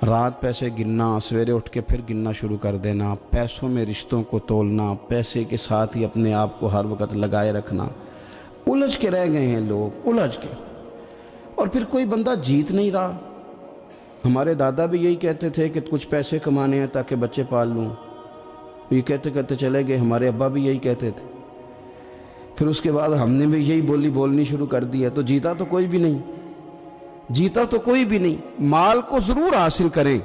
رات پیسے گننا، سویرے اٹھ کے پھر گننا شروع کر دینا، پیسوں میں رشتوں کو تولنا، پیسے کے ساتھ ہی اپنے آپ کو ہر وقت لگائے رکھنا، الجھ کے رہ گئے ہیں لوگ، الجھ کے، اور پھر کوئی بندہ جیت نہیں رہا۔ ہمارے دادا بھی یہی کہتے تھے کہ کچھ پیسے کمانے ہیں تاکہ بچے پال لوں، یہ کہتے کہتے چلے گئے۔ ہمارے ابا بھی یہی کہتے تھے، پھر اس کے بعد ہم نے بھی یہی بولنی شروع کر دی ہے، تو جیتا تو کوئی بھی نہیں، جیتا تو کوئی بھی نہیں۔ مال کو ضرور حاصل کریں۔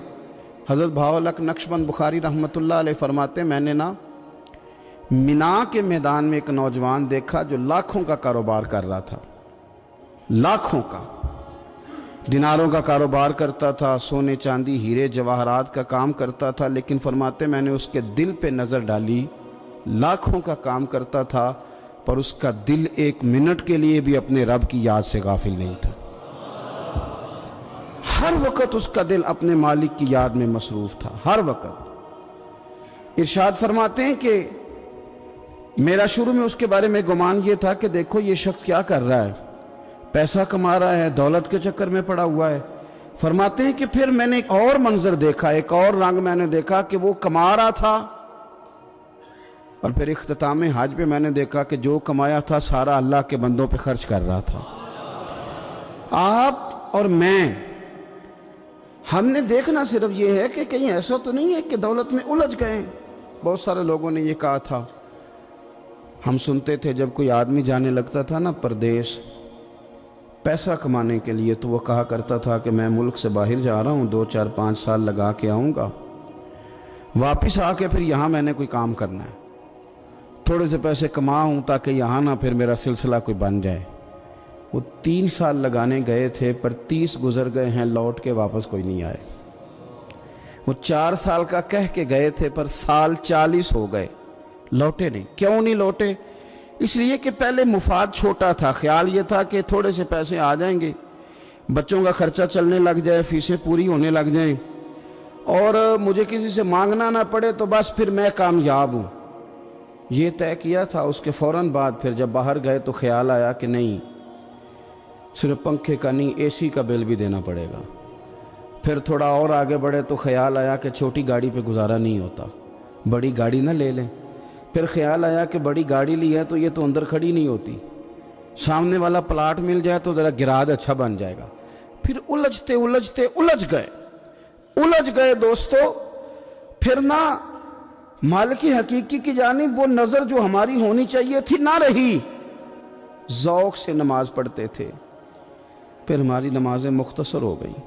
حضرت بہاءالحق نقشبند بخاری رحمۃ اللہ علیہ فرماتے ہیں، میں نے مینا کے میدان میں ایک نوجوان دیکھا جو لاکھوں کا کاروبار کر رہا تھا، لاکھوں کا، دیناروں کا کاروبار کرتا تھا، سونے چاندی ہیرے جواہرات کا کام کرتا تھا، لیکن فرماتے میں نے اس کے دل پہ نظر ڈالی، لاکھوں کا کام کرتا تھا پر اس کا دل ایک منٹ کے لیے بھی اپنے رب کی یاد سے غافل نہیں تھا، ہر وقت اس کا دل اپنے مالک کی یاد میں مصروف تھا، ہر وقت۔ ارشاد فرماتے ہیں کہ میرا شروع میں اس کے بارے میں گمان یہ تھا کہ دیکھو یہ شخص کیا کر رہا ہے، پیسہ کما رہا ہے، دولت کے چکر میں پڑا ہوا ہے۔ فرماتے ہیں کہ پھر میں نے ایک اور منظر دیکھا، ایک اور رنگ میں نے دیکھا کہ وہ کما رہا تھا، اور پھر اختتام حج پہ میں نے دیکھا کہ جو کمایا تھا سارا اللہ کے بندوں پہ خرچ کر رہا تھا۔ آپ اور میں، ہم نے دیکھنا صرف یہ ہے کہ کہیں ایسا تو نہیں ہے کہ دولت میں الجھ گئے۔ بہت سارے لوگوں نے یہ کہا تھا، ہم سنتے تھے جب کوئی آدمی جانے لگتا تھا نا پردیس پیسہ کمانے کے لیے، تو وہ کہا کرتا تھا کہ میں ملک سے باہر جا رہا ہوں، 2 4 5 سال لگا کے آؤں گا، واپس آ کے پھر یہاں میں نے کوئی کام کرنا ہے، تھوڑے سے پیسے کماؤں تاکہ یہاں نہ پھر میرا سلسلہ کوئی بن جائے۔ وہ 3 سال لگانے گئے تھے پر 30 گزر گئے ہیں، لوٹ کے واپس کوئی نہیں آئے۔ وہ 4 سال کا کہہ کے گئے تھے پر سال 40 ہو گئے، لوٹے نہیں۔ کیوں نہیں لوٹے؟ اس لیے کہ پہلے مفاد چھوٹا تھا، خیال یہ تھا کہ تھوڑے سے پیسے آ جائیں گے، بچوں کا خرچہ چلنے لگ جائے، فیسیں پوری ہونے لگ جائیں، اور مجھے کسی سے مانگنا نہ پڑے، تو بس پھر میں کامیاب ہوں۔ یہ طے کیا تھا۔ اس کے فوراً بعد پھر جب باہر گئے تو خیال آیا کہ نہیں، صرف پنکھے کا نہیں، اے سی کا بل بھی دینا پڑے گا۔ پھر تھوڑا اور آگے بڑھے تو خیال آیا کہ چھوٹی گاڑی پہ گزارا نہیں ہوتا، بڑی گاڑی نہ لے لیں۔ پھر خیال آیا کہ بڑی گاڑی لی ہے تو یہ تو اندر کھڑی نہیں ہوتی، سامنے والا پلاٹ مل جائے تو ذرا گراج اچھا بن جائے گا۔ پھر الجھتے الجھتے الجھ گئے دوستو۔ پھر نہ مالک حقیقی کی جانب وہ نظر جو ہماری ہونی چاہیے تھی نہ رہی۔ ذوق سے نماز پڑھتے تھے، پھر ہماری نمازیں مختصر ہو گئیں۔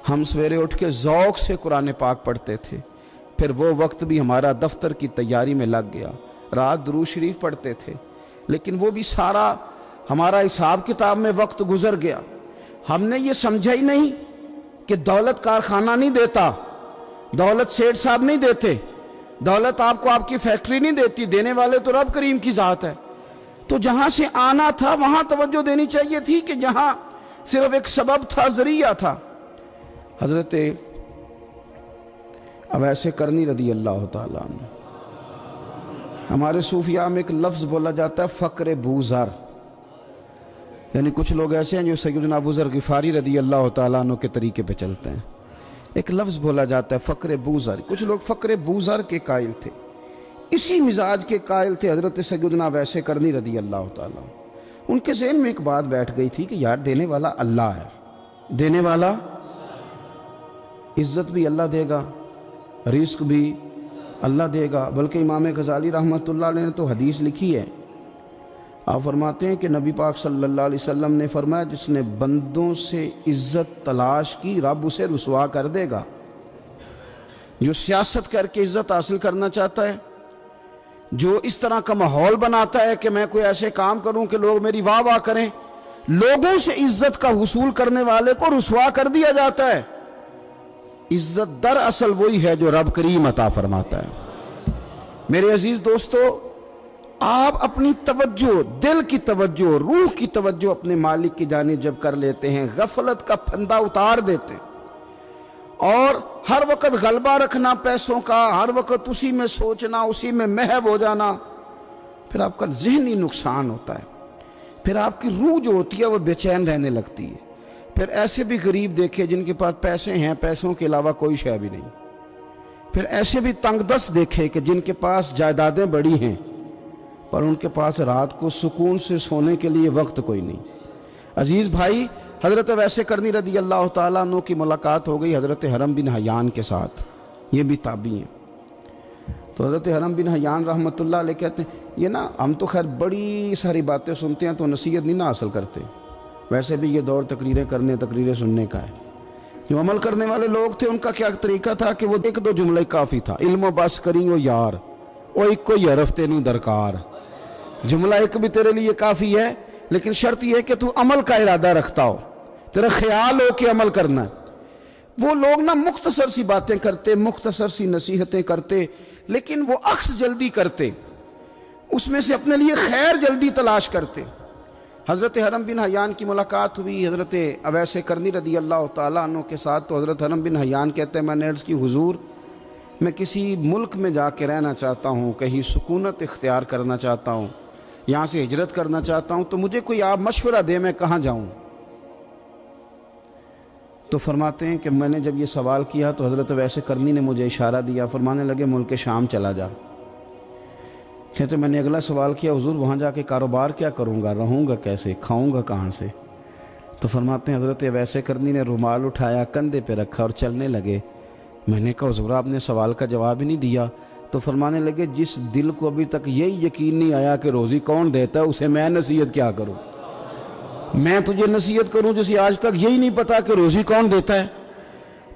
ہم سویرے اٹھ کے ذوق سے قرآن پاک پڑھتے تھے، پھر وہ وقت بھی ہمارا دفتر کی تیاری میں لگ گیا۔ رات درود شریف پڑھتے تھے، لیکن وہ بھی سارا ہمارا حساب کتاب میں وقت گزر گیا۔ ہم نے یہ سمجھا ہی نہیں کہ دولت کارخانہ نہیں دیتا، دولت سیٹھ صاحب نہیں دیتے، دولت آپ کو آپ کی فیکٹری نہیں دیتی، دینے والے تو رب کریم کی ذات ہے۔ تو جہاں سے آنا تھا وہاں توجہ دینی چاہیے تھی کہ جہاں صرف ایک سبب تھا، ذریعہ تھا۔ حضرت اویس کرنی رضی اللہ تعالیٰ عنہ، ہمارے صوفیاء میں ایک لفظ بولا جاتا ہے فقر بوذر، یعنی کچھ لوگ ایسے ہیں جو سیدنا ابو ذر غفاری رضی اللہ تعالیٰ عنہ کے طریقے پہ چلتے ہیں۔ ایک لفظ بولا جاتا ہے فقر بوذر، کچھ لوگ فقر بوذر کے قائل تھے، اسی مزاج کے قائل تھے حضرت سیدنا اویس کرنی رضی اللہ تعالیٰ۔ ان کے ذہن میں ایک بات بیٹھ گئی تھی کہ یار دینے والا اللہ ہے، دینے والا، عزت بھی اللہ دے گا، رزق بھی اللہ دے گا۔ بلکہ امام غزالی رحمۃ اللہ علیہ نے تو حدیث لکھی ہے، آپ فرماتے ہیں کہ نبی پاک صلی اللہ علیہ وسلم نے فرمایا جس نے بندوں سے عزت تلاش کی رب اسے رسوا کر دے گا۔ جو سیاست کر کے عزت حاصل کرنا چاہتا ہے، جو اس طرح کا ماحول بناتا ہے کہ میں کوئی ایسے کام کروں کہ لوگ میری واہ واہ کریں، لوگوں سے عزت کا حصول کرنے والے کو رسوا کر دیا جاتا ہے۔ عزت در اصل وہی ہے جو رب کریم عطا فرماتا ہے۔ میرے عزیز دوستو، آپ اپنی توجہ، دل کی توجہ، روح کی توجہ اپنے مالک کی جانب جب کر لیتے ہیں، غفلت کا پھندا اتار دیتے ہیں، اور ہر وقت غلبہ رکھنا پیسوں کا، ہر وقت اسی میں سوچنا، اسی میں محو ہو جانا، پھر آپ کا ذہنی نقصان ہوتا ہے، پھر آپ کی روح جو ہوتی ہے وہ بے چین رہنے لگتی ہے، پھر ایسے بھی غریب دیکھے جن کے پاس پیسے ہیں، پیسوں کے علاوہ کوئی شے بھی نہیں، پھر ایسے بھی تنگ دست دیکھے کہ جن کے پاس جائیدادیں بڑی ہیں پر ان کے پاس رات کو سکون سے سونے کے لیے وقت کوئی نہیں۔ عزیز بھائی، حضرت ویسے کرنی رضی اللہ تعالیٰ عنہ کی ملاقات ہو گئی حضرت حرم بن حیان کے ساتھ، یہ بھی تابعی ہیں۔ تو حضرت حرم بن حیان رحمۃ اللہ علیہ کہتے ہیں یہ نا ہم تو خیر بڑی ساری باتیں سنتے ہیں تو نصیحت نہیں نہ حاصل کرتے، ویسے بھی یہ دور تقریریں سننے کا ہے۔ جو عمل کرنے والے لوگ تھے ان کا کیا طریقہ تھا کہ وہ ایک دو جملے کافی تھا، علم و بس کری او یار او ایک کو یرف تینوں درکار، جملہ ایک بھی تیرے لیے کافی ہے لیکن شرط یہ ہے کہ تو عمل کا ارادہ رکھتا ہو، تیرا خیال ہو کہ عمل کرنا ہے۔ وہ لوگ نا مختصر سی باتیں کرتے، مختصر سی نصیحتیں کرتے، لیکن وہ عکس جلدی کرتے، اس میں سے اپنے لیے خیر جلدی تلاش کرتے۔ حضرت حرم بن حیان کی ملاقات ہوئی حضرت اویس کرنی رضی اللہ تعالیٰ عنہ کے ساتھ، تو حضرت حرم بن حیان کہتے ہیں میں نے عرض کی حضور میں کسی ملک میں جا کے رہنا چاہتا ہوں، کہیں سکونت اختیار کرنا چاہتا ہوں، یہاں سے ہجرت کرنا چاہتا ہوں، تو مجھے کوئی آپ مشورہ دے میں کہاں جاؤں؟ تو فرماتے ہیں کہ میں نے جب یہ سوال کیا تو حضرت ویسے کرنی نے مجھے اشارہ دیا، فرمانے لگے ملک شام چلا جا۔ کہتے میں نے اگلا سوال کیا حضور وہاں جا کے کاروبار کیا کروں گا، رہوں گا کیسے، کھاؤں گا کہاں سے؟ تو فرماتے ہیں حضرت ویسے کرنی نے رومال اٹھایا، کندھے پہ رکھا اور چلنے لگے۔ میں نے کہا حضور آپ نے سوال کا جواب ہی نہیں دیا۔ تو فرمانے لگے جس دل کو ابھی تک یہی یقین نہیں آیا کہ روزی کون دیتا ہے اسے میں نصیحت کیا کروں؟ میں تجھے نصیحت کروں جسے آج تک یہی نہیں پتا کہ روزی کون دیتا ہے؟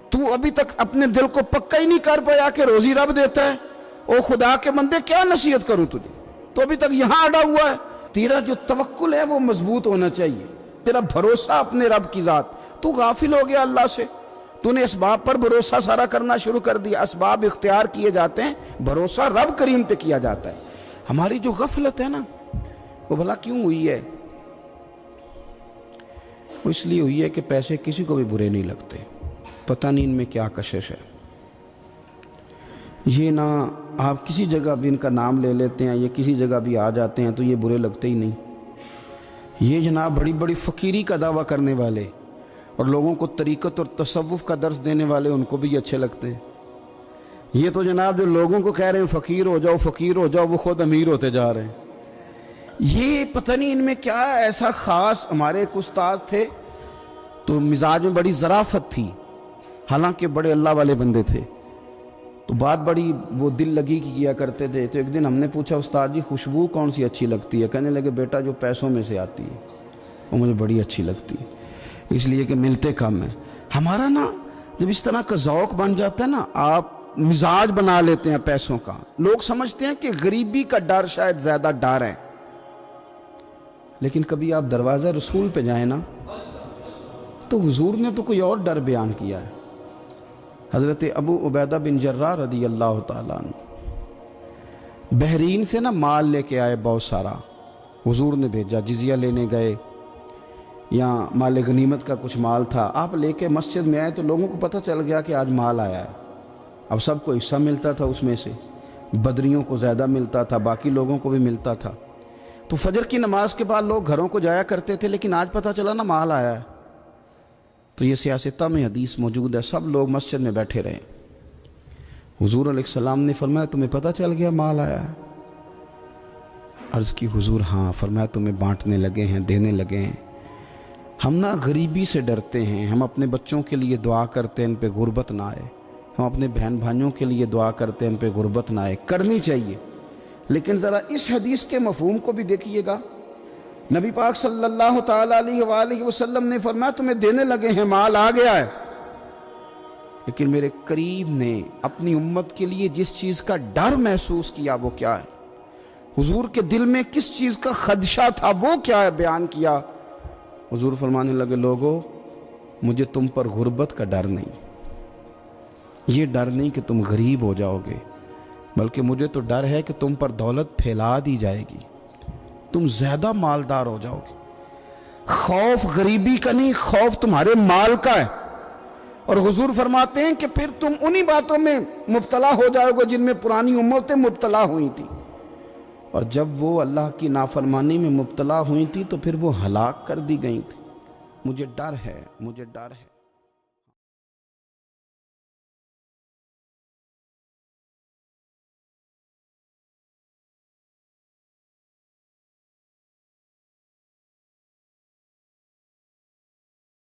تو ابھی تک اپنے دل کو پکا ہی نہیں کر پایا کہ روزی رب دیتا ہے؟ او خدا کے بندے کیا نصیحت کروں تجھے؟ تو ابھی تک یہاں اڑا ہوا ہے۔ تیرا جو توکل ہے وہ مضبوط ہونا چاہیے، تیرا بھروسہ اپنے رب کی ذات۔ تو غافل ہو گیا اللہ سے، تو نے اسباب پر بھروسہ سارا کرنا شروع کر دیا۔ اسباب اختیار کیے جاتے ہیں، بھروسہ رب کریم پہ کیا جاتا ہے۔ ہماری جو غفلت ہے نا وہ بھلا کیوں ہوئی ہے؟ وہ اس لیے ہوئی ہے کہ پیسے کسی کو بھی برے نہیں لگتے، پتہ نہیں ان میں کیا کشش ہے۔ یہ نہ آپ کسی جگہ بھی ان کا نام لے لیتے ہیں یا کسی جگہ بھی آ جاتے ہیں تو یہ برے لگتے ہی نہیں۔ یہ جناب بڑی بڑی فقیری کا دعویٰ کرنے والے اور لوگوں کو طریقت اور تصوف کا درس دینے والے ان کو بھی اچھے لگتے ہیں۔ یہ تو جناب جو لوگوں کو کہہ رہے ہیں فقیر ہو جاؤ فقیر ہو جاؤ، وہ خود امیر ہوتے جا رہے ہیں۔ یہ پتہ نہیں ان میں کیا ایسا خاص۔ ہمارے ایک استاد تھے تو مزاج میں بڑی ظرافت تھی، حالانکہ بڑے اللہ والے بندے تھے، تو بات بڑی وہ دل لگی کی کیا کرتے تھے۔ تو ایک دن ہم نے پوچھا استاد جی خوشبو کون سی اچھی لگتی ہے؟ کہنے لگے بیٹا جو پیسوں میں سے آتی ہے وہ مجھے بڑی اچھی لگتی ہے، اس لیے کہ ملتے کم ہیں۔ ہمارا نا جب اس طرح کا ذوق بن جاتا ہے نا، آپ مزاج بنا لیتے ہیں پیسوں کا۔ لوگ سمجھتے ہیں کہ غریبی کا ڈر شاید زیادہ ڈر ہے، لیکن کبھی آپ دروازہ رسول پہ جائیں نا تو حضور نے تو کوئی اور ڈر بیان کیا ہے۔ حضرت ابو عبیدہ بن جراح رضی اللہ تعالیٰ عنہ بحرین سے نا مال لے کے آئے بہت سارا، حضور نے بھیجا، جزیہ لینے گئے یا مال غنیمت کا کچھ مال تھا، آپ لے کے مسجد میں آئے تو لوگوں کو پتہ چل گیا کہ آج مال آیا ہے۔ اب سب کو حصہ ملتا تھا، اس میں سے بدریوں کو زیادہ ملتا تھا، باقی لوگوں کو بھی ملتا تھا۔ تو فجر کی نماز کے بعد لوگ گھروں کو جایا کرتے تھے، لیکن آج پتہ چلا نا مال آیا ہے، تو یہ سیاستہ میں حدیث موجود ہے، سب لوگ مسجد میں بیٹھے رہے۔ حضور علیہ السلام نے فرمایا تمہیں پتہ چل گیا مال آیا ہے؟ عرض کی حضور ہاں۔ فرمایا تمہیں بانٹنے لگے ہیں، دینے لگے ہیں۔ ہم نا غریبی سے ڈرتے ہیں، ہم اپنے بچوں کے لیے دعا کرتے ہیں ان پہ غربت نہ آئے، ہم اپنے بہن بھائیوں کے لیے دعا کرتے ہیں ان پہ غربت نہ آئے، کرنی چاہیے۔ لیکن ذرا اس حدیث کے مفہوم کو بھی دیکھیے گا۔ نبی پاک صلی اللہ تعالیٰ علیہ وآلہ وسلم نے فرمایا تمہیں دینے لگے ہیں، مال آ گیا ہے، لیکن میرے قریب نے اپنی امت کے لیے جس چیز کا ڈر محسوس کیا وہ کیا ہے، حضور کے دل میں کس چیز کا خدشہ تھا وہ کیا ہے، بیان کیا۔ حضور فرمانے لگے لوگو مجھے تم پر غربت کا ڈر نہیں، یہ ڈر نہیں کہ تم غریب ہو جاؤ گے، بلکہ مجھے تو ڈر ہے کہ تم پر دولت پھیلا دی جائے گی، تم زیادہ مالدار ہو جاؤ گے۔ خوف غریبی کا نہیں، خوف تمہارے مال کا ہے۔ اور حضور فرماتے ہیں کہ پھر تم انہی باتوں میں مبتلا ہو جاؤ گے جن میں پرانی امتیں مبتلا ہوئی تھیں، اور جب وہ اللہ کی نافرمانی میں مبتلا ہوئی تھی تو پھر وہ ہلاک کر دی گئی تھی۔ مجھے ڈر ہے، مجھے ڈر ہے۔